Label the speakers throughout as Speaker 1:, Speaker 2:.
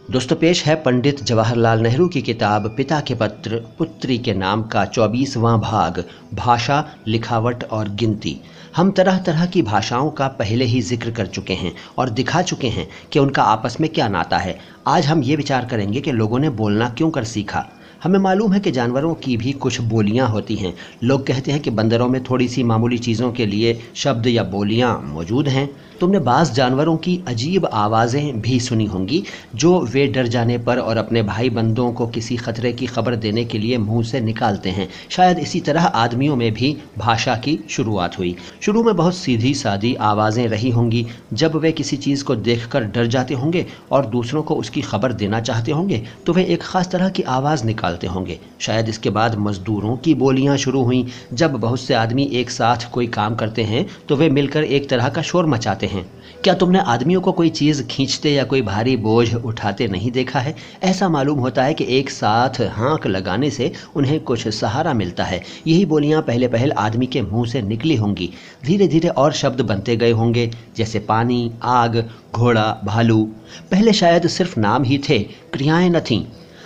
Speaker 1: दोस्तों, पेश है पंडित जवाहरलाल नेहरू की किताब पिता के पत्र पुत्री के नाम का 24वां भाग, भाषा, लिखावट और गिनती। हम तरह तरह की भाषाओं का पहले ही जिक्र कर चुके हैं और दिखा चुके हैं कि उनका आपस में क्या नाता है। आज हम ये विचार करेंगे कि लोगों ने बोलना क्यों कर सीखा। हमें मालूम है कि जानवरों की भी कुछ बोलियां होती हैं। लोग कहते हैं कि बंदरों में थोड़ी सी मामूली चीज़ों के लिए शब्द या बोलियां मौजूद हैं। तुमने बाज़ जानवरों की अजीब आवाज़ें भी सुनी होंगी जो वे डर जाने पर और अपने भाई बंदों को किसी खतरे की खबर देने के लिए मुंह से निकालते हैं। शायद इसी तरह आदमियों में भी भाषा की शुरुआत हुई। शुरू में बहुत सीधी सादी आवाज़ें रही होंगी। जब वे किसी चीज़ को देखकर डर जाते होंगे और दूसरों को उसकी खबर देना चाहते होंगे तो वे एक ख़ास तरह की आवाज़ निकालते होंगे। शायद इसके बाद मज़दूरों की बोलियां शुरू हुईं। जब बहुत से आदमी एक साथ कोई काम करते हैं तो वे मिलकर एक तरह का शोर मचाते हैं। क्या तुमने आदमियों को कोई चीज़ खींचते या कोई भारी बोझ उठाते नहीं देखा है? ऐसा मालूम होता है कि एक साथ हाँक लगाने से उन्हें कुछ सहारा मिलता है। यही बोलियां पहले पहल आदमी के मुंह से निकली होंगी। धीरे धीरे और शब्द बनते गए होंगे, जैसे पानी, आग, घोड़ा, भालू। पहले शायद सिर्फ नाम ही थे, क्रियाएं न थीं।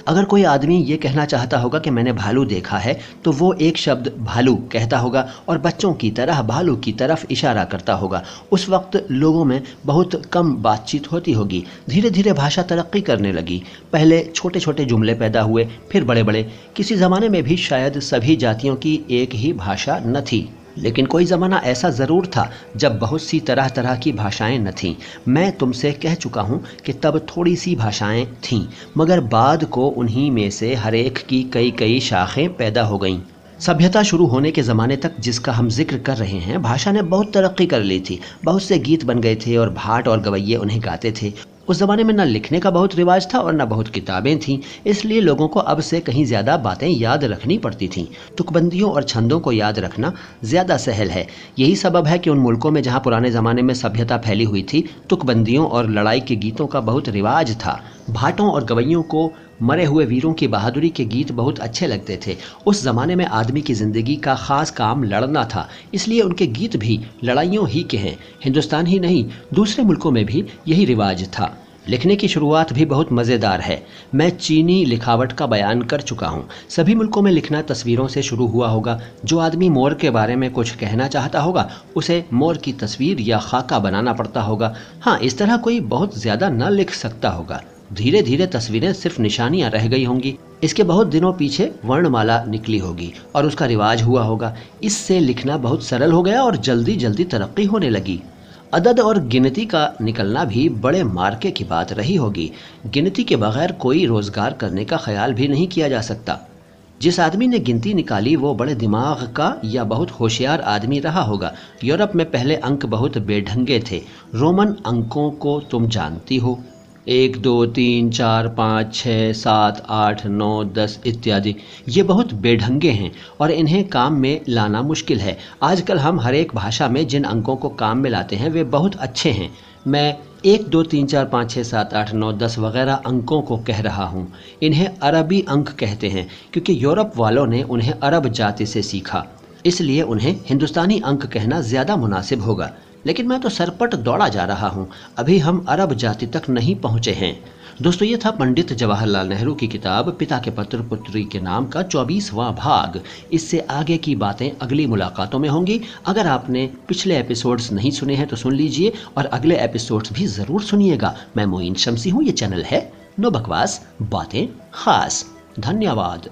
Speaker 1: अगर कोई आदमी ये कहना चाहता होगा कि मैंने भालू देखा है तो वो एक शब्द भालू कहता होगा और बच्चों की तरह भालू की तरफ इशारा करता होगा। उस वक्त लोगों में बहुत कम बातचीत होती होगी। धीरे धीरे भाषा तरक्की करने लगी। पहले छोटे छोटे जुमले पैदा हुए, फिर बड़े बड़े। किसी ज़माने में भी शायद सभी जातियों की एक ही भाषा न थी, लेकिन कोई ज़माना ऐसा ज़रूर था जब बहुत सी तरह तरह की भाषाएं न थीं। मैं तुमसे कह चुका हूं कि तब थोड़ी सी भाषाएं थीं, मगर बाद को उन्हीं में से हर एक की कई कई शाखें पैदा हो गईं। सभ्यता शुरू होने के ज़माने तक जिसका हम जिक्र कर रहे हैं, भाषा ने बहुत तरक्की कर ली थी। बहुत से गीत बन गए थे और भाट और गवैये उन्हें गाते थे। उस ज़माने में न लिखने का बहुत रिवाज था और न बहुत किताबें थीं, इसलिए लोगों को अब से कहीं ज़्यादा बातें याद रखनी पड़ती थीं। तुकबंदियों और छंदों को याद रखना ज़्यादा सहल है। यही सबब है कि उन मुल्कों में जहाँ पुराने ज़माने में सभ्यता फैली हुई थी, तुकबंदियों और लड़ाई के गीतों का बहुत रिवाज था। भाटों और गवैयों को मरे हुए वीरों की बहादुरी के गीत बहुत अच्छे लगते थे। उस ज़माने में आदमी की ज़िंदगी का ख़ास काम लड़ना था, इसलिए उनके गीत भी लड़ाइयों ही के हैं। हिंदुस्तान ही नहीं, दूसरे मुल्कों में भी यही रिवाज था। लिखने की शुरुआत भी बहुत मज़ेदार है। मैं चीनी लिखावट का बयान कर चुका हूँ। सभी मुल्कों में लिखना तस्वीरों से शुरू हुआ होगा। जो आदमी मोर के बारे में कुछ कहना चाहता होगा उसे मोर की तस्वीर या खाका बनाना पड़ता होगा। हाँ, इस तरह कोई बहुत ज़्यादा न लिख सकता होगा। धीरे धीरे तस्वीरें सिर्फ निशानियां रह गई होंगी। इसके बहुत दिनों पीछे वर्णमाला निकली होगी और उसका रिवाज हुआ होगा। इससे लिखना बहुत सरल हो गया और जल्दी जल्दी तरक्की होने लगी। अदद और गिनती का निकलना भी बड़े मार्के की बात रही होगी। गिनती के बगैर कोई रोजगार करने का ख्याल भी नहीं किया जा सकता। जिस आदमी ने गिनती निकाली वो बड़े दिमाग का या बहुत होशियार आदमी रहा होगा। यूरोप में पहले अंक बहुत बेढंगे थे। रोमन अंकों को तुम जानती हो, 1 2 3 4 5 6 7 8 9 10 इत्यादि। ये बहुत बेढंगे हैं और इन्हें काम में लाना मुश्किल है। आजकल हम हर एक भाषा में जिन अंकों को काम में लाते हैं वे बहुत अच्छे हैं। मैं 1 2 3 4 5 6 7 8 9 10 वगैरह अंकों को कह रहा हूँ। इन्हें अरबी अंक कहते हैं क्योंकि यूरोप वालों ने उन्हें अरब जाति से सीखा, इसलिए उन्हें हिंदुस्तानी अंक कहना ज़्यादा मुनासिब होगा। लेकिन मैं तो सरपट दौड़ा जा रहा हूँ, अभी हम अरब जाति तक नहीं पहुँचे हैं। दोस्तों, ये था पंडित जवाहरलाल नेहरू की किताब पिता के पत्र पुत्री के नाम का 24वां भाग। इससे आगे की बातें अगली मुलाकातों में होंगी। अगर आपने पिछले एपिसोड्स नहीं सुने हैं तो सुन लीजिए और अगले एपिसोड्स भी ज़रूर सुनिएगा। मैं मोइन शम्सी हूँ। ये चैनल है नो बकवास बातें खास। धन्यवाद।